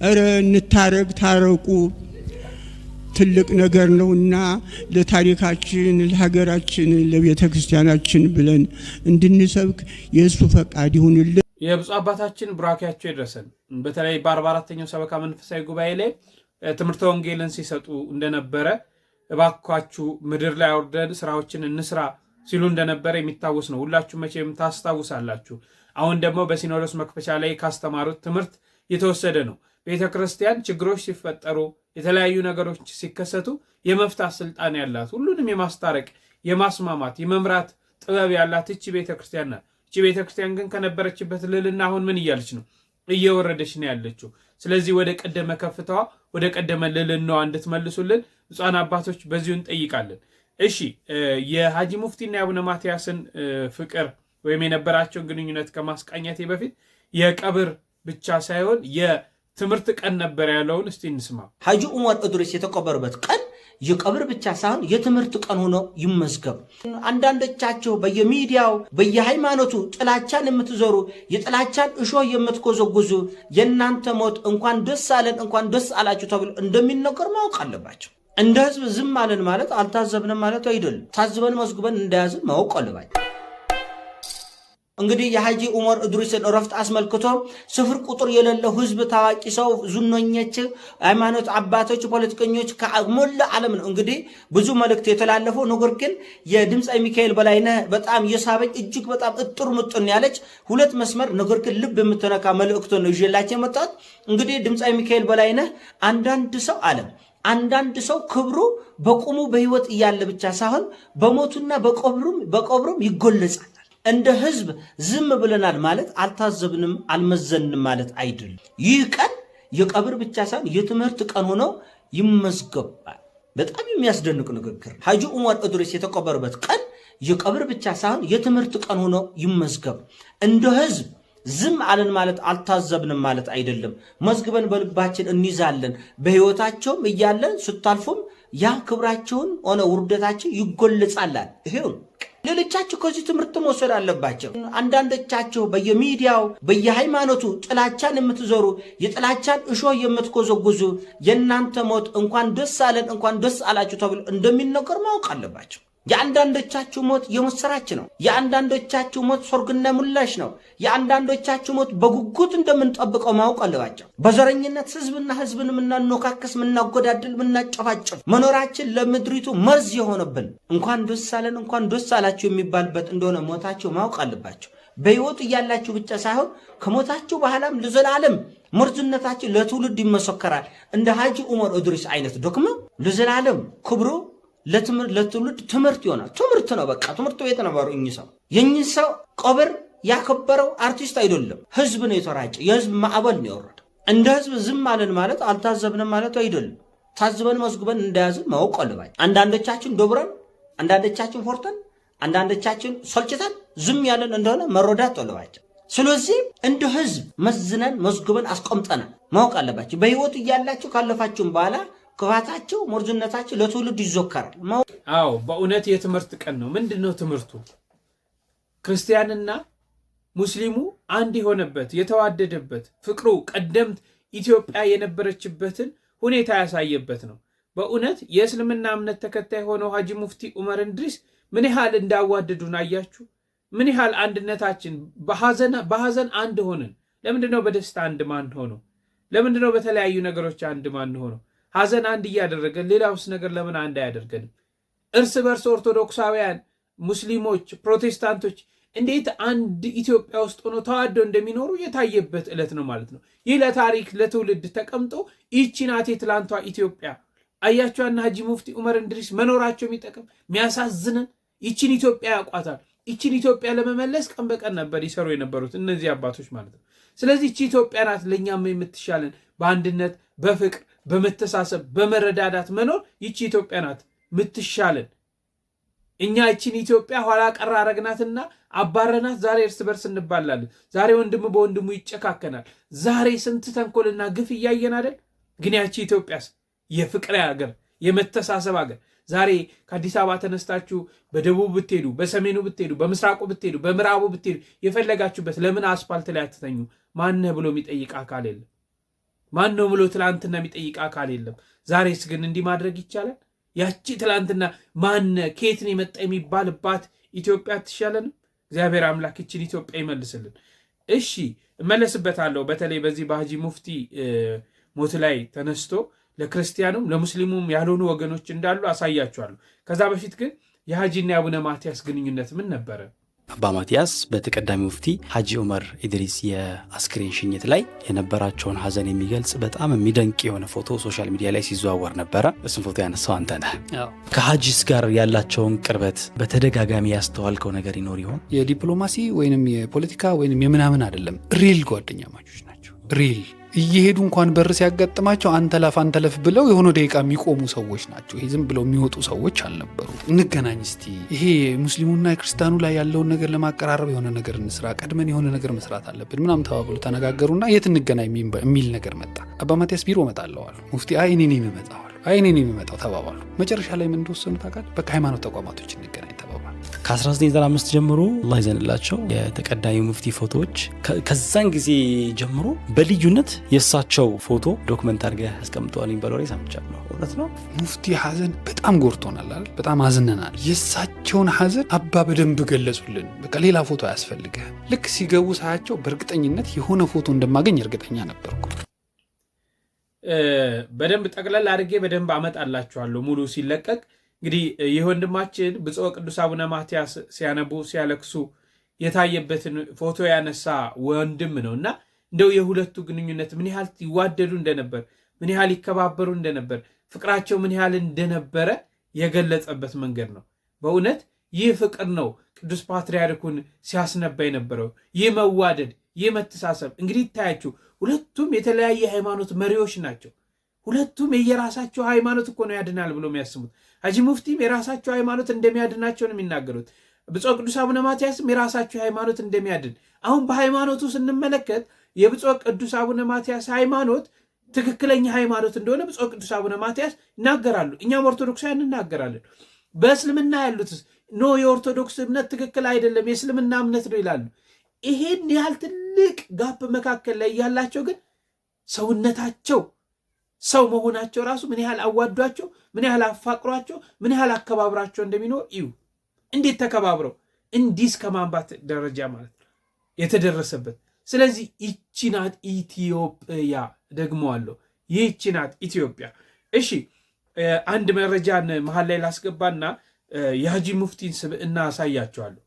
እረ እንታረቅ፣ ታረቁ ትልቅ ነገር ነውና ለታሪካችን፣ ለሀገራችን፣ ለቤተ ክርስቲያናችን ብለን እንድንሰብክ የእሱ ፈቃድ ይሁንልን። የብፁዕ አባታችን ቡራኪያቸው ይድረሰን። በተለይ በ44ኛው ሰበካ መንፈሳዊ ጉባኤ ላይ ትምህርተ ወንጌልን ሲሰጡ እንደነበረ እባካችሁ ምድር ላይ አውርደን ስራዎችን እንስራ ሲሉ እንደነበረ የሚታወስ ነው። ሁላችሁ መቼም ታስታውሳላችሁ። አሁን ደግሞ በሲኖዶስ መክፈቻ ላይ ካስተማሩት ትምህርት የተወሰደ ነው። ቤተ ክርስቲያን ችግሮች ሲፈጠሩ፣ የተለያዩ ነገሮች ሲከሰቱ የመፍታት ስልጣን ያላት፣ ሁሉንም የማስታረቅ የማስማማት የመምራት ጥበብ ያላት እቺ ቤተ ክርስቲያን ናት። እቺ ቤተ ክርስቲያን ግን ከነበረችበት ልዕልና አሁን ምን እያለች ነው? እየወረደች ነው ያለችው። ስለዚህ ወደ ቀደመ ከፍታዋ ወደ ቀደመ ልዕልናዋ እንድትመልሱልን ብፁዓን አባቶች በዚሁ እንጠይቃለን። እሺ፣ የሀጂ ሙፍቲና የአቡነ ማትያስን ፍቅር ወይም የነበራቸውን ግንኙነት ከማስቃኘቴ በፊት የቀብር ብቻ ሳይሆን የትምህርት ቀን ነበር ያለውን እስቲ እንስማ። ሀጂ ዑመር ኢድሪስ የተቀበሩበት ቀን የቀብር ብቻ ሳይሆን የትምህርት ቀን ሆኖ ይመዝገብ። አንዳንዶቻቸው በየሚዲያው በየሃይማኖቱ ጥላቻን የምትዘሩ የጥላቻን እሾህ የምትጎዘጉዙ የእናንተ ሞት እንኳን ደስ አለን እንኳን ደስ አላችሁ ተብሎ እንደሚነገር ማወቅ አለባቸው። እንደ ህዝብ ዝም አለን ማለት አልታዘብንም ማለት አይደለም። ታዝበን መዝግበን እንደያዝን ማወቅ አለባቸው። እንግዲህ የሐጂ ዑመር ኢድሪስን እረፍት አስመልክቶ ስፍር ቁጥር የሌለው ህዝብ፣ ታዋቂ ሰው፣ ዙነኞች፣ ሃይማኖት አባቶች፣ ፖለቲከኞች ከሞላ ዓለም ነው እንግዲህ ብዙ መልእክት የተላለፈው። ነገር ግን የድምፃዊ ሚካኤል በላይነህ በጣም የሳበኝ እጅግ በጣም እጥር ምጥን ያለች ሁለት መስመር ነገር ግን ልብ የምትነካ መልእክት ነው ይዤላችሁ የመጣሁት። እንግዲህ ድምፃዊ ሚካኤል በላይነህ አንዳንድ ሰው ክብሩ በቁሙ በህይወት እያለ ብቻ ሳይሆን በሞቱና በቀብሩም ይጎለጻል። እንደ ህዝብ ዝም ብለናል ማለት አልታዘብንም አልመዘንም ማለት አይደለም። ይህ ቀን የቀብር ብቻ ሳይሆን የትምህርት ቀን ሆኖ ይመዝገባል። በጣም የሚያስደንቅ ንግግር። ሐጂ ዑመር ኢድሪስ የተቀበሩበት ቀን የቀብር ብቻ ሳይሆን የትምህርት ቀን ሆኖ ይመዝገብ። እንደ ህዝብ ዝም አለን ማለት አልታዘብንም ማለት አይደለም። መዝግበን በልባችን እንይዛለን። በህይወታቸውም እያለን ስታልፉም ያ ክብራቸውን ሆነ ውርደታቸው ይጎለጻላል። ይሄው ሌሎቻችሁ ከዚህ ትምህርት መውሰድ አለባቸው። አንዳንዶቻችሁ በየሚዲያው በየሃይማኖቱ ጥላቻን የምትዘሩ የጥላቻን እሾህ የምትኮዘጉዙ የእናንተ ሞት እንኳን ደስ አለን እንኳን ደስ አላችሁ ተብሎ እንደሚነገር ማወቅ አለባቸው። የአንዳንዶቻችሁ ሞት የምስራች ነው። የአንዳንዶቻችሁ ሞት ሰርግና ምላሽ ነው። የአንዳንዶቻችሁ ሞት በጉጉት እንደምንጠብቀው ማወቅ አለባቸው። በዘረኝነት ህዝብን የምናኖካከስ፣ የምናጎዳድል፣ የምናጨፋጭፍ መኖራችን ለምድሪቱ መርዝ የሆነብን እንኳን ደስ አለን እንኳን ደስ አላችሁ የሚባልበት እንደሆነ ሞታቸው ማወቅ አለባቸው። በህይወት እያላችሁ ብቻ ሳይሆን ከሞታችሁ በኋላም ለዘላለም መርዝነታችሁ ለትውልድ ይመሰከራል። እንደ ሐጂ ዑመር ኢድሪስ አይነት ደግሞ ለዘላለም ክብሩ ለትውልድ ትምህርት ይሆናል። ትምህርት ነው። በቃ ትምህርት ቤት ነበሩ። የእኚህ ሰው ቀብር ያከበረው አርቲስት አይደለም፣ ህዝብ ነው የተራጨ። የህዝብ ማዕበል ነው የወረደ። እንደ ህዝብ ዝም አለን ማለት አልታዘብንም ማለት አይደለም። ታዝበን መዝግበን እንደያዝን ማወቅ አለባቸው። አንዳንዶቻችን ዶብረን፣ አንዳንዶቻችን ፎርተን፣ አንዳንዶቻችን ሰልችተን ዝም ያለን እንደሆነ መረዳት አለባቸው። ስለዚህ እንደ ህዝብ መዝነን መዝግበን አስቀምጠናል ማወቅ አለባቸው። በህይወት እያላችሁ ካለፋችሁም በኋላ ክፋታቸው መርዝነታቸው ለትውልድ ይዘከራል። አዎ በእውነት የትምህርት ቀን ነው። ምንድነው ትምህርቱ? ክርስቲያንና ሙስሊሙ አንድ የሆነበት የተዋደደበት ፍቅሩ ቀደምት ኢትዮጵያ የነበረችበትን ሁኔታ ያሳየበት ነው። በእውነት የእስልምና እምነት ተከታይ ሆነው ሐጂ ሙፍቲ ዑመር ኢድሪስ ምን ያህል እንዳዋደዱን አያችሁ? ምን ያህል አንድነታችን በሐዘን አንድ ሆነን፣ ለምንድነው በደስታ አንድ ማን ሆነው? ለምንድነው በተለያዩ ነገሮች አንድ ማን ሆነው? ሐዘን አንድ እያደረገን ሌላውስ ነገር ለምን አንድ አያደርገንም? እርስ በርስ ኦርቶዶክሳውያን፣ ሙስሊሞች፣ ፕሮቴስታንቶች እንዴት አንድ ኢትዮጵያ ውስጥ ሆኖ ተዋደው እንደሚኖሩ የታየበት ዕለት ነው ማለት ነው። ይህ ለታሪክ ለትውልድ ተቀምጦ ይህቺ ናት የትላንቷ ኢትዮጵያ። አያቸዋና ሐጂ ሙፍቲ ዑመር ኢድሪስ መኖራቸው የሚጠቅም የሚያሳዝነን ይህችን ኢትዮጵያ ያውቋታል። ይህችን ኢትዮጵያ ለመመለስ ቀን በቀን ነበር ይሰሩ የነበሩት እነዚህ አባቶች ማለት ነው። ስለዚህ ይህቺ ኢትዮጵያ ናት ለእኛም የምትሻለን በአንድነት በፍቅር በመተሳሰብ በመረዳዳት መኖር ይቺ ኢትዮጵያ ናት ምትሻለን። እኛ ይቺን ኢትዮጵያ ኋላ ቀር አረግናትና አባረናት። ዛሬ እርስ በርስ እንባላለን። ዛሬ ወንድም በወንድሙ ይጨካከናል። ዛሬ ስንት ተንኮልና ግፍ እያየን አይደል? ግን ያቺ ኢትዮጵያስ የፍቅር ሀገር፣ የመተሳሰብ ሀገር። ዛሬ ከአዲስ አበባ ተነስታችሁ በደቡብ ብትሄዱ፣ በሰሜኑ ብትሄዱ፣ በምስራቁ ብትሄዱ፣ በምዕራቡ ብትሄዱ የፈለጋችሁበት ለምን አስፋልት ላይ አትተኙ? ማነህ ብሎ የሚጠይቅ አካል የለም። ማን ነው ብሎ ትላንትና የሚጠይቅ አካል የለም። ዛሬስ ግን እንዲህ ማድረግ ይቻላል? ያቺ ትላንትና ማነ ከየት ነው የመጣ የሚባልባት ኢትዮጵያ አትሻለንም? እግዚአብሔር አምላክ ይችን ኢትዮጵያ ይመልስልን። እሺ እመለስበታለሁ። በተለይ በዚህ በሐጂ ሙፍቲ ሞት ላይ ተነስቶ ለክርስቲያኑም ለሙስሊሙም ያልሆኑ ወገኖች እንዳሉ አሳያቸዋለሁ። ከዛ በፊት ግን የሐጂና የአቡነ ማትያስ ግንኙነት ምን ነበረ? አባ ማትያስ በተቀዳሚ ሙፍቲ ሐጂ ዑመር ኢድሪስ የአስክሬን ሽኝት ላይ የነበራቸውን ሐዘን የሚገልጽ በጣም የሚደንቅ የሆነ ፎቶ ሶሻል ሚዲያ ላይ ሲዘዋወር ነበረ። እሱን ፎቶ ያነሳው አንተ ነህ። ከሐጂስ ጋር ያላቸውን ቅርበት በተደጋጋሚ ያስተዋልከው ነገር ይኖር ይሆን? የዲፕሎማሲ ወይንም የፖለቲካ ወይንም የምናምን አይደለም። ሪል ጓደኛ ማቾች ናቸው። ሪል እየሄዱ እንኳን በር ሲያጋጥማቸው አንተለፍ ብለው የሆነ ደቂቃ የሚቆሙ ሰዎች ናቸው። ይሄ ዝም ብለው የሚወጡ ሰዎች አልነበሩ። እንገናኝ እስቲ ይሄ ሙስሊሙና ክርስቲያኑ ላይ ያለውን ነገር ለማቀራረብ የሆነ ነገር እንስራ፣ ቀድመን የሆነ ነገር መስራት አለብን ምናምን ተባብሎ ተነጋገሩና የት እንገናኝ የሚል ነገር መጣ። አባ ማትያስ ቢሮ እመጣለሁ አሉ። ሙፍቲ አይ እኔ ነኝ የምመጣው ተባባሉ። መጨረሻ ላይ ምን እንደወሰኑ ታውቃለህ? በቃ ሃይማኖት ተቋማቶች እንገናኝ ተባባሉ። ከ1995 ጀምሮ አላህ ይዘንላቸው የተቀዳሚ ሙፍቲ ፎቶዎች ከዛን ጊዜ ጀምሮ በልዩነት የእሳቸው ፎቶ ዶክመንት አድርገህ አስቀምጠዋል የሚባለው ላይ ሰምቻለሁ። እውነት ነው? ሙፍቲ ሐዘን በጣም ጎርቶናል አይደል? በጣም አዝነናል። የእሳቸውን ሐዘን አባ በደንብ ገለጹልን። በቃ ሌላ ፎቶ አያስፈልግህም። ልክ ሲገቡ ሳያቸው በእርግጠኝነት የሆነ ፎቶ እንደማገኝ እርግጠኛ ነበርኩ። በደንብ ጠቅለል አድርጌ በደንብ አመጣላችኋለሁ ሙሉ ሲለቀቅ። እንግዲህ ይህ ወንድማችን ብፁዕ ቅዱስ አቡነ ማትያስ ሲያነቡ ሲያለቅሱ የታየበትን ፎቶ ያነሳ ወንድም ነው እና እንደው የሁለቱ ግንኙነት ምን ያህል ይዋደዱ እንደነበር፣ ምን ያህል ይከባበሩ እንደነበር፣ ፍቅራቸው ምን ያህል እንደነበረ የገለጸበት መንገድ ነው። በእውነት ይህ ፍቅር ነው ቅዱስ ፓትርያርኩን ሲያስነባ የነበረው። ይህ መዋደድ፣ ይህ መተሳሰብ። እንግዲህ ይታያችሁ ሁለቱም የተለያየ ሃይማኖት መሪዎች ናቸው። ሁለቱም የየራሳቸው ሃይማኖት እኮ ነው ያድናል ብሎ የሚያስቡት። ሀጂ ሙፍቲም የራሳቸው ሃይማኖት እንደሚያድናቸው ነው የሚናገሩት። ብፁዕ ቅዱስ አቡነ ማትያስም የራሳቸው ሃይማኖት እንደሚያድን። አሁን በሃይማኖቱ ስንመለከት የብፁዕ ቅዱስ አቡነ ማትያስ ሃይማኖት ትክክለኛ ሃይማኖት እንደሆነ ብፁዕ ቅዱስ አቡነ ማትያስ ይናገራሉ። እኛም ኦርቶዶክሳውያን እናገራለን። በእስልምና ያሉት ኖ የኦርቶዶክስ እምነት ትክክል አይደለም የእስልምና እምነት ነው ይላሉ። ይሄን ያህል ትልቅ ጋፕ መካከል ላይ ያላቸው ግን ሰውነታቸው ሰው መሆናቸው ራሱ ምን ያህል አዋዷቸው፣ ምን ያህል አፋቅሯቸው፣ ምን ያህል አከባብራቸው እንደሚኖር እዩ። እንዴት ተከባብረው እንዲህ እስከ ማንባት ደረጃ ማለት ነው የተደረሰበት። ስለዚህ ይቺ ናት ኢትዮጵያ። ደግመዋለሁ፣ ይቺ ናት ኢትዮጵያ። እሺ አንድ መረጃን መሀል ላይ ላስገባና የሀጂ ሙፍቲን ስብዕና አሳያቸዋለሁ።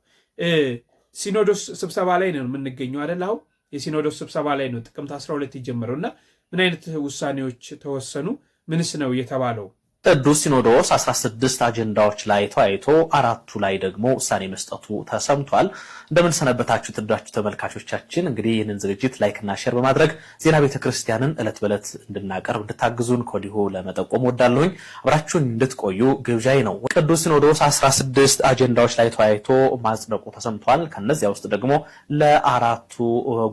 ሲኖዶስ ስብሰባ ላይ ነው የምንገኘው አይደል? አሁን የሲኖዶስ ስብሰባ ላይ ነው ጥቅምት 12 የጀመረው እና ምን አይነት ውሳኔዎች ተወሰኑ? ምንስ ነው የተባለው? ቅዱስ ሲኖዶስ 16 አጀንዳዎች ላይ ተወያይቶ 4ቱ ላይ ደግሞ ውሳኔ መስጠቱ ተሰምቷል። እንደምን ሰነበታችሁ ትዳችሁ ተመልካቾቻችን። እንግዲህ ይህንን ዝግጅት ላይክና ሼር በማድረግ ዜና ቤተክርስቲያንን ዕለት በዕለት እንድናቀርብ እንድታግዙን ከወዲሁ ለመጠቆም ወዳለሁኝ። አብራችሁን እንድትቆዩ ግብዣይ ነው። ቅዱስ ሲኖዶስ 16 አጀንዳዎች ላይ ተወያይቶ ማጽደቁ ተሰምቷል። ከነዚያ ውስጥ ደግሞ ለ4ቱ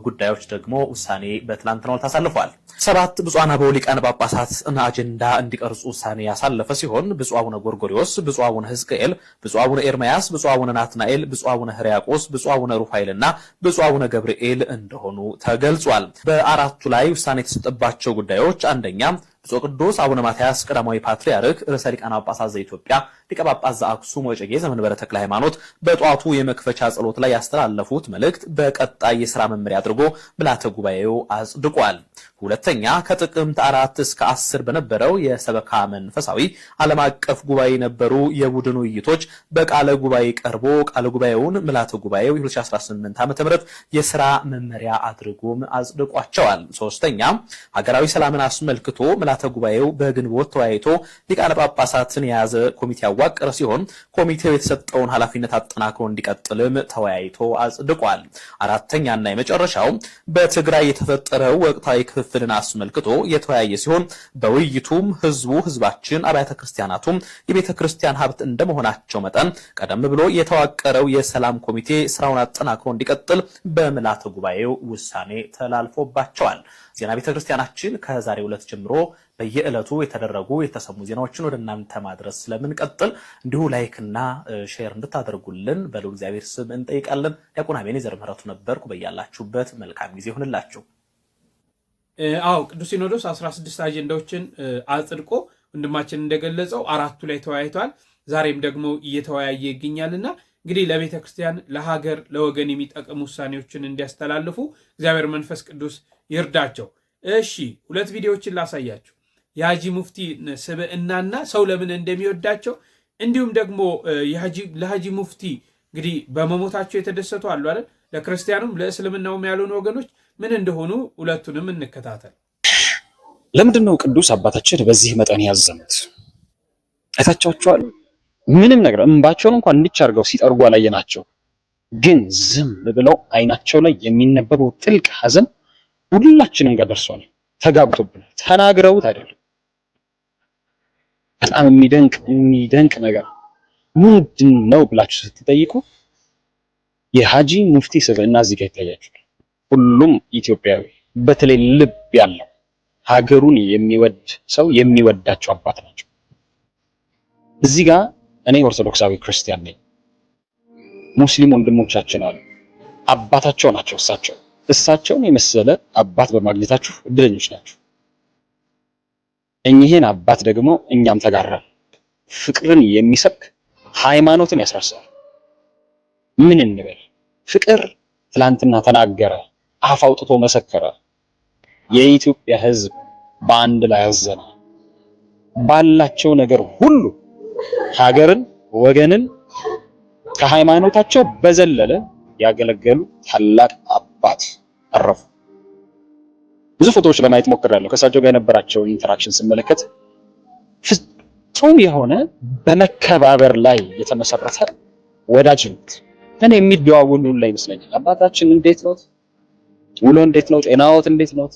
ጉዳዮች ደግሞ ውሳኔ በትላንትናው ታሳልፏል። 7 ብፁዓን አበው ሊቃነ ጳጳሳት አጀንዳ እንዲቀርጹ ውሳኔ ያሳለፈ ሲሆን ብፁዕ አቡነ ጎርጎርዮስ፣ ብፁዕ አቡነ ሕዝቅኤል፣ ብፁዕ አቡነ ኤርምያስ፣ ብፁዕ አቡነ ናትናኤል፣ ብፁዕ አቡነ ሕርያቆስ፣ ብፁዕ አቡነ ሩፋኤልና ብፁዕ አቡነ ገብርኤል እንደሆኑ ተገልጿል። በ4ቱ ላይ ውሳኔ የተሰጠባቸው ጉዳዮች አንደኛ ብፁዕ ቅዱስ አቡነ ማትያስ ቀዳማዊ ፓትርያርክ ርዕሰ ሊቃነ ጳጳሳት ዘኢትዮጵያ ሊቀ ጳጳስ ዘአክሱም ወዕጨጌ ዘመንበረ ተክለ ሃይማኖት በጧቱ የመክፈቻ ጸሎት ላይ ያስተላለፉት መልእክት በቀጣይ የሥራ መመሪያ አድርጎ ምልዓተ ጉባኤው አጽድቋል። ሁለተኛ ከጥቅምት 4 እስከ 10 በነበረው የሰበካ መንፈሳዊ ዓለም አቀፍ ጉባኤ የነበሩ የቡድን ውይይቶች በቃለ ጉባኤ ቀርቦ ቃለ ጉባኤውን ምልዓተ ጉባኤው 2018 ዓ.ም የሥራ መመሪያ አድርጎም አጽድቋቸዋል። ሶስተኛ ሀገራዊ ሰላምን አስመልክቶ ምልዓተ ጉባኤው በግንቦት ተወያይቶ ሊቃነ ጳጳሳትን የያዘ ኮሚቴ ያዋቀረ ሲሆን ኮሚቴው የተሰጠውን ኃላፊነት አጠናክሮ እንዲቀጥልም ተወያይቶ አጽድቋል። አራተኛና የመጨረሻው በትግራይ የተፈጠረው ወቅታዊ ክፍፍልን አስመልክቶ የተወያየ ሲሆን በውይይቱም ህዝባችን አብያተ ክርስቲያናቱም የቤተ ክርስቲያን ሀብት እንደመሆናቸው መጠን ቀደም ብሎ የተዋቀረው የሰላም ኮሚቴ ስራውን አጠናክሮ እንዲቀጥል በምልዓተ ጉባኤው ውሳኔ ተላልፎባቸዋል። ዜና ቤተ ክርስቲያናችን ከዛሬው ዕለት ጀምሮ በየዕለቱ የተደረጉ የተሰሙ ዜናዎችን ወደ እናንተ ማድረስ ስለምንቀጥል እንዲሁ ላይክና ሼር እንድታደርጉልን በሉ እግዚአብሔር ስም እንጠይቃለን። ዲያቆን አቤኔዘር ምህረቱ ነበርኩ። በያላችሁበት መልካም ጊዜ ይሁንላችሁ። ቅዱስ ሲኖዶስ 16 አጀንዳዎችን አጽድቆ ወንድማችን እንደገለጸው 4ቱ ላይ ተወያይቷል። ዛሬም ደግሞ እየተወያየ ይገኛልና እንግዲህ ለቤተ ክርስቲያን፣ ለሀገር፣ ለወገን የሚጠቅሙ ውሳኔዎችን እንዲያስተላልፉ እግዚአብሔር መንፈስ ቅዱስ ይርዳቸው። እሺ 2 ቪዲዮዎችን ላሳያችሁ። የሀጂ ሙፍቲ ስብዕናና ሰው ለምን እንደሚወዳቸው እንዲሁም ደግሞ ለሀጂ ሙፍቲ እንግዲህ በመሞታቸው የተደሰቱ አሉ አይደል? ለክርስቲያኑም ለእስልምናውም ያልሆኑ ወገኖች ምን እንደሆኑ ሁለቱንም እንከታተል። ለምንድን ነው ቅዱስ አባታችን በዚህ መጠን ያዘኑት? አይታችኋቸዋል። ምንም ነገር እንባቸውን እንኳን እንዲቻርገው ሲጠርጉ አላየናቸው። ግን ዝም ብለው አይናቸው ላይ የሚነበበው ጥልቅ ሐዘን ሁላችንም ጋር ደርሷል። ተጋብቶብናል። ተናግረውት አይደለም። በጣም የሚደንቅ ነገር ምንድን ነው ብላችሁ ስትጠይቁ የሀጂ ሙፍቲ ስብዕና እዚህ ጋር ይታያችኋል። ሁሉም ኢትዮጵያዊ በተለይ ልብ ያለው ሀገሩን የሚወድ ሰው የሚወዳቸው አባት ናቸው። እዚህ ጋር እኔ ኦርቶዶክሳዊ ክርስቲያን ነኝ። ሙስሊም ወንድሞቻችን አሉ። አባታቸው ናቸው እሳቸውን የመሰለ አባት በማግኘታችሁ እድለኞች ናቸው። እኚህን አባት ደግሞ እኛም ተጋራን። ፍቅርን የሚሰብክ ሃይማኖትን ያስረሳል። ምን እንበል? ፍቅር ትላንትና ተናገረ፣ አፍ አውጥቶ መሰከረ። የኢትዮጵያ ሕዝብ በአንድ ላይ አዘነ። ባላቸው ነገር ሁሉ ሀገርን፣ ወገንን ከሃይማኖታቸው በዘለለ ያገለገሉ ታላቅ አባት አረፉ። ብዙ ፎቶዎች ለማየት ሞክሬያለሁ። ከእሳቸው ጋር የነበራቸው ኢንተራክሽን ስመለከት ፍጹም የሆነ በመከባበር ላይ የተመሰረተ ወዳጅነት እኔ የሚደዋወሉ ላይ ይመስለኛል። አባታችን እንዴት ነው? ውሎ እንዴት ነው? ጤናዎት እንዴት ነው?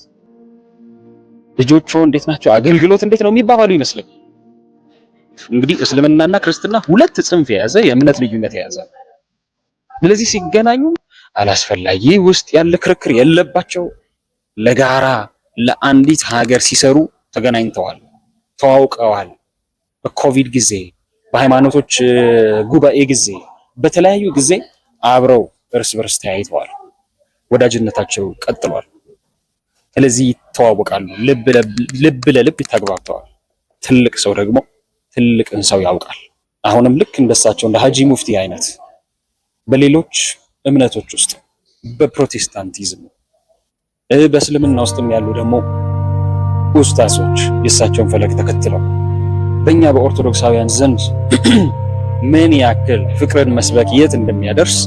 ልጆቹ እንዴት ናቸው? አገልግሎት እንዴት ነው የሚባባሉ ይመስለኛል። እንግዲህ እስልምናና ክርስትና ሁለት ጽንፍ የያዘ የእምነት ልዩነት የያዘ። ስለዚህ ሲገናኙ አላስፈላጊ ውስጥ ያለ ክርክር የለባቸው። ለጋራ ለአንዲት ሀገር ሲሰሩ ተገናኝተዋል፣ ተዋውቀዋል። በኮቪድ ጊዜ፣ በሃይማኖቶች ጉባኤ ጊዜ፣ በተለያዩ ጊዜ አብረው እርስ በርስ ተያይተዋል። ወዳጅነታቸው ቀጥሏል። ስለዚህ ይተዋወቃሉ፣ ልብ ለልብ ተግባብተዋል። ትልቅ ሰው ደግሞ ትልቅን ሰው ያውቃል። አሁንም ልክ እንደሳቸው እንደ ሀጂ ሙፍቲ አይነት በሌሎች እምነቶች ውስጥ በፕሮቴስታንቲዝም በእስልምና ውስጥም ያሉ ደግሞ ኡስታዞች የእሳቸውን ፈለግ ተከትለው በእኛ በኦርቶዶክሳውያን ዘንድ ምን ያክል ፍቅርን መስበክ የት እንደሚያደርስ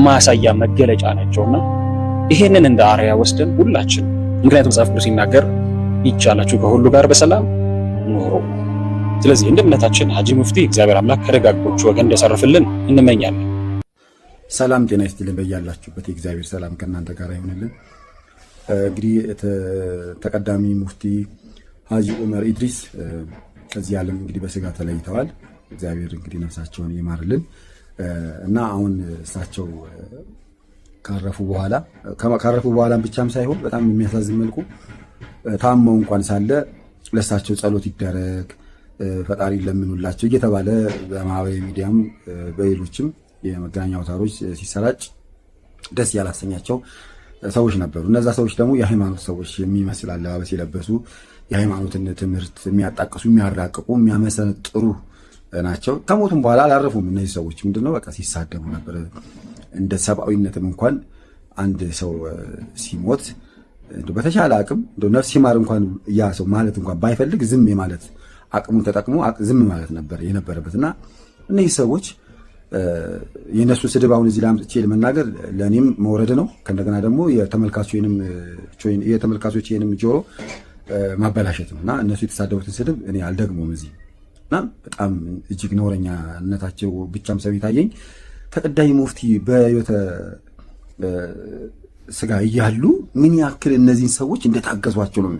ማሳያ መገለጫ ናቸውና ይሄንን እንደ አርያ ወስደን ሁላችን፣ ምክንያቱም መጽሐፍ ቅዱስ ሲናገር ይቻላችሁ ከሁሉ ጋር በሰላም ኑሩ። ስለዚህ እንደ እምነታችን ሀጂ ሙፍቲ እግዚአብሔር አምላክ ከደጋጎቹ ወገን እንዲያሳርፍልን እንመኛለን። ሰላም ጤና ይስጥልን። በያላችሁበት የእግዚአብሔር ሰላም ከእናንተ ጋር ይሁንልን። እንግዲህ ተቀዳሚ ሙፍቲ ሀጂ ዑመር ኢድሪስ ከዚህ ዓለም እንግዲህ በስጋ ተለይተዋል። እግዚአብሔር እንግዲህ ነፍሳቸውን ይማርልን እና አሁን እሳቸው ካረፉ በኋላ ብቻም ሳይሆን በጣም የሚያሳዝን መልኩ ታመው እንኳን ሳለ ለእሳቸው ጸሎት ይደረግ፣ ፈጣሪ ለምኑላቸው እየተባለ በማህበራዊ ሚዲያም በሌሎችም የመገናኛ አውታሮች ሲሰራጭ ደስ ያላሰኛቸው ሰዎች ነበሩ። እነዛ ሰዎች ደግሞ የሃይማኖት ሰዎች የሚመስል አለባበስ የለበሱ የሃይማኖትን ትምህርት የሚያጣቅሱ፣ የሚያራቅቁ፣ የሚያመሰጥሩ ናቸው። ከሞቱም በኋላ አላረፉም። እነዚህ ሰዎች ምንድነው በቃ ሲሳደቡ ነበር። እንደ ሰብአዊነትም እንኳን አንድ ሰው ሲሞት በተቻለ አቅም ነፍስ ሲማር እንኳን ያ ሰው ማለት እንኳን ባይፈልግ ዝም የማለት አቅሙን ተጠቅሞ ዝም ማለት ነበር የነበረበትና እነዚህ ሰዎች የነሱ ስድብ አሁን እዚህ ላይ አምጥቼ ለመናገር ለእኔም መውረድ ነው። ከእንደገና ደግሞ የተመልካቾችንም ጆሮ ማበላሸት ነው እና እነሱ የተሳደቡትን ስድብ እኔ አልደግሞም እዚህ እና በጣም እጅግ ነውረኛነታቸው ብቻም ሰው የታየኝ ተቀዳሚ ሙፍቲ በሕይወተ ስጋ እያሉ ምን ያክል እነዚህን ሰዎች እንደታገዟቸው ነው።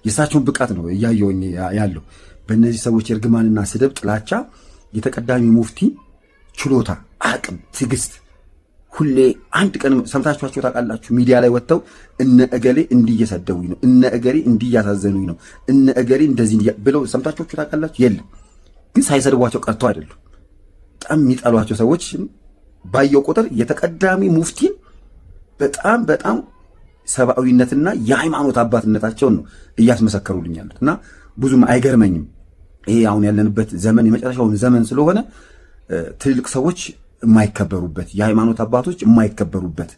የእሳቸውን ብቃት ነው እያየሁኝ ያለው። በእነዚህ ሰዎች እርግማንና ስድብ፣ ጥላቻ የተቀዳሚ ሙፍቲ ችሎታ፣ አቅም፣ ትዕግስት ሁሌ አንድ ቀን ሰምታችኋቸው ታውቃላችሁ? ሚዲያ ላይ ወጥተው እነ እገሌ እንዲህ እየሰደቡኝ ነው፣ እነ እገሌ እንዲህ እያሳዘኑኝ ነው፣ እነ እገሌ እንደዚህ ብለው ሰምታችኋቸው ታውቃላችሁ? የለም። ግን ሳይሰድቧቸው ቀርቶ አይደሉም። በጣም የሚጠሏቸው ሰዎች ባየው ቁጥር የተቀዳሚ ሙፍቲን በጣም ሰብአዊነትና የሃይማኖት አባትነታቸውን ነው እያስመሰከሩልኝ ያሉት እና ብዙም አይገርመኝም። ይሄ አሁን ያለንበት ዘመን የመጨረሻውን ዘመን ስለሆነ ትልልቅ ሰዎች የማይከበሩበት፣ የሃይማኖት አባቶች የማይከበሩበት፣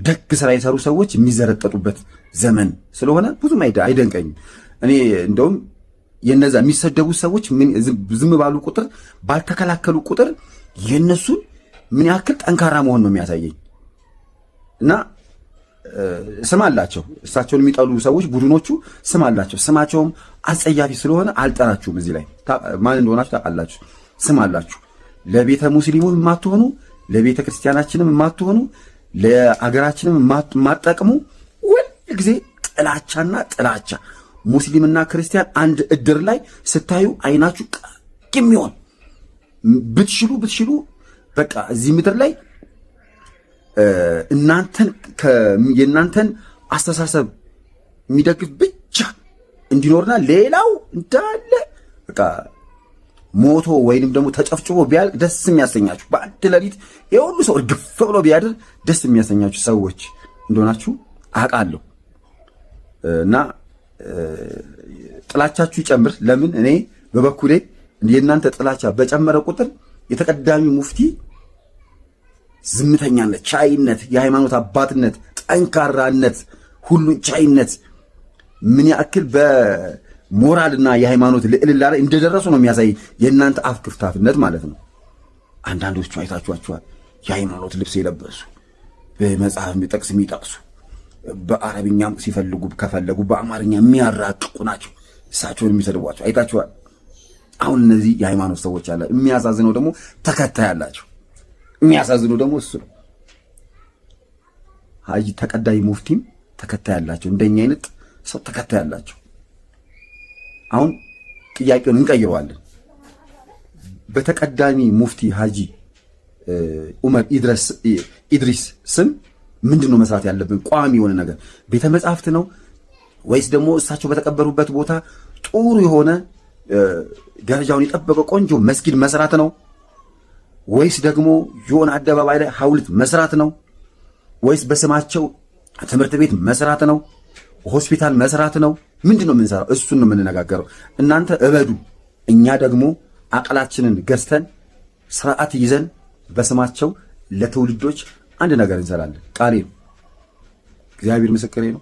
ደግ ስራ የሰሩ ሰዎች የሚዘረጠጡበት ዘመን ስለሆነ ብዙም አይደንቀኝም። እኔ እንደውም የነዛ የሚሰደቡ ሰዎች ዝም ባሉ ቁጥር፣ ባልተከላከሉ ቁጥር የነሱን ምን ያክል ጠንካራ መሆን ነው የሚያሳየኝ እና ስም አላቸው። እሳቸውን የሚጠሉ ሰዎች ቡድኖቹ ስም አላቸው። ስማቸውም አጸያፊ ስለሆነ አልጠራችሁም። እዚህ ላይ ማን እንደሆናችሁ ታውቃላችሁ። ስም አላችሁ። ለቤተ ሙስሊሙም የማትሆኑ፣ ለቤተ ክርስቲያናችንም የማትሆኑ፣ ለአገራችንም የማትጠቅሙ ሁል ጊዜ ጥላቻና ጥላቻ። ሙስሊምና ክርስቲያን አንድ እድር ላይ ስታዩ አይናችሁ የሚሆን ብትችሉ በቃ እዚህ ምድር ላይ የእናንተን አስተሳሰብ የሚደግፍ ብቻ እንዲኖርና ሌላው እንዳለ በቃ ሞቶ ወይንም ደግሞ ተጨፍጭፎ ቢያልቅ ደስ የሚያሰኛችሁ በአንድ ሌሊት የሁሉ ሰው እርግፍ ብሎ ቢያድር ደስ የሚያሰኛችሁ ሰዎች እንደሆናችሁ አውቃለሁ። እና ጥላቻችሁ ይጨምር። ለምን እኔ በበኩሌ የእናንተ ጥላቻ በጨመረ ቁጥር የተቀዳሚ ሙፍቲ ዝምተኛነት፣ ቻይነት፣ የሃይማኖት አባትነት፣ ጠንካራነት፣ ሁሉን ቻይነት ምን ያክል በሞራልና የሃይማኖት ልዕልና ላይ እንደደረሱ ነው የሚያሳይ የእናንተ አፍ ክፍታፍነት ማለት ነው። አንዳንዶቹ አይታችኋቸዋል። የሃይማኖት ልብስ የለበሱ በመጽሐፍ የሚጠቅስ የሚጠቅሱ በአረብኛም ሲፈልጉ ከፈለጉ በአማርኛ የሚያራቅቁ ናቸው። እሳቸውን የሚሰድቧቸው አይታችኋል። አሁን እነዚህ የሃይማኖት ሰዎች አለ። የሚያሳዝነው ደግሞ ተከታይ አላቸው። የሚያሳዝነው ደግሞ እሱ ነው። ሀጂ ተቀዳሚ ሙፍቲም ተከታይ አላቸው። እንደኛ አይነት ሰው ተከታይ አላቸው። አሁን ጥያቄውን እንቀይረዋለን። በተቀዳሚ ሙፍቲ ሀጂ ዑመር ኢድሪስ ስም ምንድነው መስራት ያለብን? ቋሚ የሆነ ነገር ቤተ መጻሕፍት ነው ወይስ ደግሞ እሳቸው በተቀበሩበት ቦታ ጥሩ የሆነ ደረጃውን የጠበቀ ቆንጆ መስጊድ መስራት ነው ወይስ ደግሞ የሆነ አደባባይ ላይ ሐውልት መስራት ነው ወይስ በስማቸው ትምህርት ቤት መስራት ነው? ሆስፒታል መስራት ነው? ምንድነው የምንሰራው? እሱን ነው የምንነጋገረው። እናንተ እበዱ፣ እኛ ደግሞ አቅላችንን ገዝተን ስርዓት ይዘን በስማቸው ለትውልዶች አንድ ነገር እንሰራለን። ቃሌ ነው፣ እግዚአብሔር ምስክሬ ነው።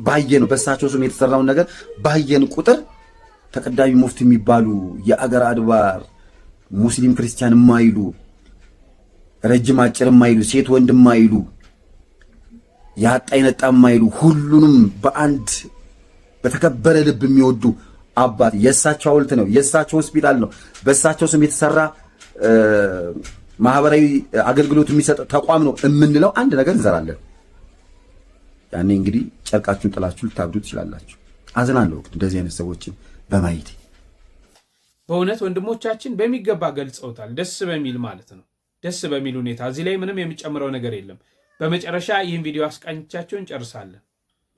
ባየነው በእሳቸው ስም የተሰራውን ነገር ባየን ቁጥር ተቀዳሚ ሙፍቲ የሚባሉ የአገር አድባር ሙስሊም ክርስቲያን የማይሉ ረጅም አጭር የማይሉ ሴት ወንድ የማይሉ ያጣ ይነጣ የማይሉ ሁሉንም በአንድ በተከበረ ልብ የሚወዱ አባት የእሳቸው ሐውልት ነው፣ የእሳቸው ሆስፒታል ነው፣ በእሳቸው ስም የተሰራ ማህበራዊ አገልግሎት የሚሰጥ ተቋም ነው የምንለው አንድ ነገር እንሰራለን። ያኔ እንግዲህ ጨርቃችሁን ጥላችሁ ልታብዱ ትችላላችሁ። አዝናለሁ እንደዚህ አይነት ሰዎችን በማየት። በእውነት ወንድሞቻችን በሚገባ ገልጸውታል። ደስ በሚል ማለት ነው፣ ደስ በሚል ሁኔታ። እዚህ ላይ ምንም የሚጨምረው ነገር የለም። በመጨረሻ ይህን ቪዲዮ አስቃኝቻቸው እንጨርሳለን።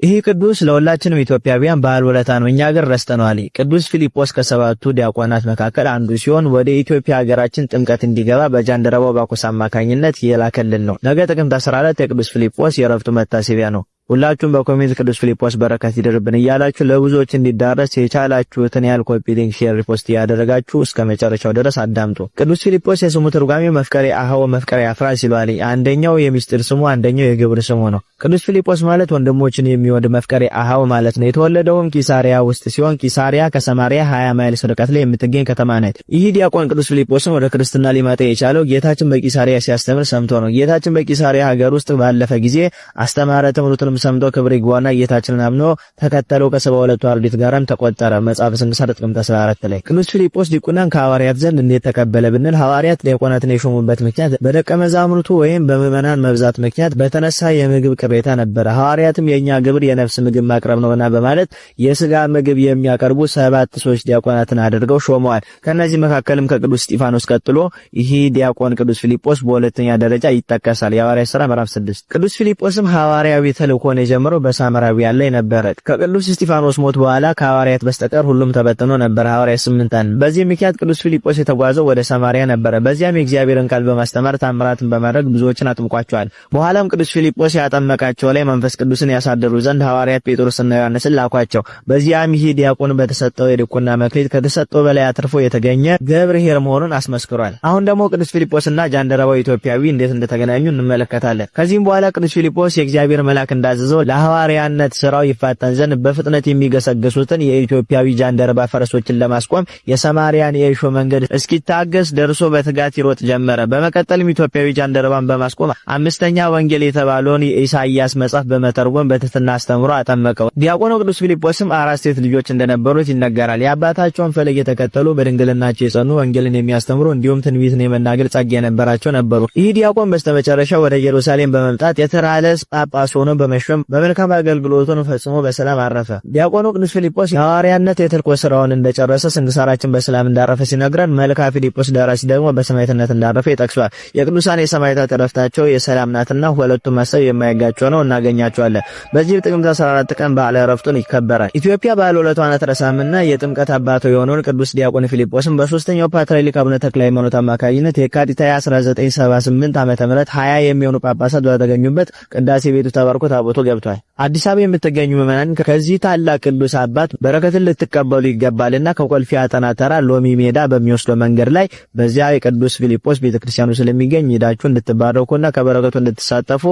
ይህ ቅዱስ ለሁላችንም ኢትዮጵያውያን ባህል ውለታ ነው። እኛ ሀገር ረስተነዋል። ቅዱስ ፊልጶስ ከሰባቱ ዲያቆናት መካከል አንዱ ሲሆን ወደ ኢትዮጵያ ሀገራችን ጥምቀት እንዲገባ በጃንደረባው ባኮስ አማካኝነት የላከልን ነው። ነገ ጥቅምት 14 የቅዱስ ፊልጶስ የዕረፍቱ መታሰቢያ ነው። ሁላችሁም በኮሜንት ቅዱስ ፊልጶስ በረከት ይደርብን እያላችሁ ለብዙዎች እንዲዳረስ የቻላችሁትን ያህል ኮፒ ሊንክ፣ ሼር፣ ሪፖስት ያደረጋችሁ እስከ መጨረሻው ድረስ አዳምጡ። ቅዱስ ፊልጶስ የስሙ ትርጓሜ መፍቀሬ አኀው መፍቀሬ አፍራስ ይሏል። አንደኛው የሚስጥር ስሙ፣ አንደኛው የግብር ስሙ ነው። ቅዱስ ፊልጶስ ማለት ወንድሞችን የሚወድ መፍቀሬ አኀው ማለት ነው። የተወለደውም ቂሳሪያ ውስጥ ሲሆን ቂሳሪያ ከሰማሪያ 20 ማይልስ ርቀት ላይ የምትገኝ ከተማ ናት። ይህ ዲያቆን ቅዱስ ፊልጶስም ወደ ክርስትና ሊመጣ የቻለው ጌታችን በቂሳሪያ ሲያስተምር ሰምቶ ነው። ጌታችን በቂሳሪያ ሀገር ውስጥ ባለፈ ጊዜ አስተማረ፣ ትምህርቱንም ሰምቶ ክብር ይግባውና ጌታችንን አምኖ ተከተለው ከ72ቱ አርድእት ጋርም ተቆጠረ። መጽሐፈ ስንክሳር ጥቅምት 14 ላይ ቅዱስ ፊልጶስ ዲቁናን ከሐዋርያት ዘንድ እንዴት ተቀበለ ብንል ሐዋርያት ዲያቆናትን የሾሙበት ምክንያት በደቀ መዛሙርቱ ወይም በምዕመናን መብዛት ምክንያት በተነሳ የምግብ ቅሬታ ነበረ። ሐዋርያትም የኛ ግብር የነፍስ ምግብ ማቅረብ ነውና በማለት የሥጋ ምግብ የሚያቀርቡ 7 ሰዎች ዲያቆናትን አድርገው ሾመዋል። ከነዚህ መካከልም ከቅዱስ እስጢፋኖስ ቀጥሎ ይህ ዲያቆን ቅዱስ ፊልጶስ በሁለተኛ ደረጃ ይጠቀሳል። የሐዋርያት ሥራ ምዕራፍ 6። ቅዱስ ፊልጶስም ሐዋርያዊ ተልእኮን የጀመረው በሳምራውያን ላይ ነበረ። ከቅዱስ እስጢፋኖስ ሞት በኋላ ከሐዋርያት በስተቀር ሁሉም ተበትኖ ነበር። ሐዋርያት 8 በዚህ ምክንያት ቅዱስ ፊልጶስ የተጓዘው ወደ ሰማርያ ነበረ። በዚያም የእግዚአብሔርን ቃል በማስተማር ታምራትን በማድረግ ብዙዎችን አጥምቋቸዋል። በኋላም ቅዱስ ፊልጶስ ያጠመቃቸው ላይ መንፈስ ቅዱስን ያሳደሩ ዘንድ ሐዋርያት ጴጥሮስና ዮሐንስን ላኳቸው። በዚያም ይህ ዲያቆን በተሰጠው የዲቁና መክሊት ከተሰጠው በላይ አትርፎ የተገኘ ገብርኄር መሆኑን አስመስክሯል። አሁን ደግሞ ቅዱስ ፊልጶስና ጃንደረባው ኢትዮጵያዊ እንዴት እንደተገናኙ እንመለከታለን። ከዚህም በኋላ ቅዱስ ፊልጶስ የእግዚአብሔር መልአክ እንዳዘዘው ለሐዋርያነት ስራው ይፋጠን ዘንድ በፍጥነት የሚገሰግሱትን የኢትዮጵያዊ ጃንደረባ ፈረሶችን ለማስቆም የሰማርያን የእሾ መንገድ እስኪታገስ ደርሶ በትጋት ይሮጥ ጀመረ። በመቀጠልም ኢትዮጵያዊ ጃንደረባን በማስቆም 5ኛ ወንጌል የተባለውን የኢሳይያስ መጽሐፍ በመተርጎም በትሕትና አስተምሮ አጠመቀው። ዲያቆኑ ቅዱስ ፊልጶስም 4 ሴት ልጆች እንደነበሩት ይነገራል። የአባታቸውን ፈለግ የተከተሉ በድንግልናቸው የጸኑ ወንጌልን የሚያስተምሩ እንዲሁም ትንቢትን የመናገር ጸጋ የነበራቸው ነበሩ። ይህ ዲያቆን በስተመጨረሻ ወደ ኢየሩሳሌም በመምጣት የትራለስ ጳጳስ ሆኖ በመሾም በመልካም አገልግሎቱን ፈጽሞ በሰላም አረፈ። ዲያቆኑ ቅዱስ ፊልጶስ የሐዋርያነት የተልእኮ ስራውን እንደጨረሰ ስንክሳራችን በሰላም እንዳረፈ ሲነግረን፣ መልካ ፊልጶስ ደራሲ ደግሞ በሰማዕትነት እንዳረፈ ይጠቅሷል። የቅዱሳን የሰማዕታት ዕረፍታቸው የሰላም ናትና ሁለቱም ማሰብ የማይጋቸው ነው፣ እናገኛቸዋለን። በዚህ ጥቅምት 14 ቀን በዓለ ዕረፍቱን ይከበራል። ኢትዮጵያ ባለ ውለቷን አትረሳምና የጥምቀት አባቱ የሆነውን ቅዱስ ዲያቆን ፊልጶስን በሶስተኛው ፓትርያርክ አቡነ ተክለ ሃይማኖት አማካኝነት የካቲት 1978 ዓመተ ምህረት 20 የሚሆኑ ጳጳሳት በተገኙበት ቅዳሴ ቤቱ ተባርኮ ታቦቱ ገብቷል። አዲስ አበባ የምትገኙ ምዕመናን ከዚህ ታላቅ ቅዱስ አባት በረከትን ልትቀበሉ ይገባልና ከኮልፌ አጠና ተራ ሎሚ ሜዳ በሚወስደው መንገድ ላይ በዚያ የቅዱስ ፊልጶስ ቤተክርስቲያኑ ስለሚገኝ ሄዳችሁ እንድትባረኩና ከበረከቱ እንድትሳተፉ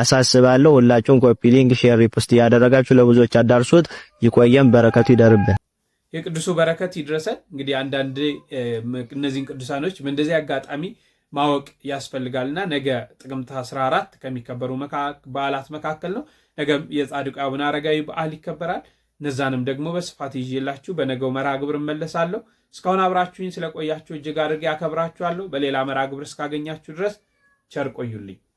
አሳስባለሁ። ሁላችሁም ኮፒ ሊንክ፣ ሼር፣ ሪፖስት ያደረጋችሁ ለብዙዎች አዳርሱት። ይቆየም፣ በረከቱ ይደርብን። የቅዱሱ በረከት ይድረሰን። እንግዲህ አንዳንድ እነዚህን ቅዱሳኖች በእንደዚህ አጋጣሚ ማወቅ ያስፈልጋልና ነገ ጥቅምት 14 ከሚከበሩ በዓላት መካከል ነው። ነገም የጻድቁ አቡነ አረጋዊ በዓል ይከበራል። እነዛንም ደግሞ በስፋት ይዤላችሁ በነገው መርሃ ግብር እመለሳለሁ። እስካሁን አብራችሁኝ ስለቆያችሁ እጅግ አድርጌ አከብራችኋለሁ። በሌላ መርሃ ግብር እስካገኛችሁ ድረስ ቸር ቆዩልኝ።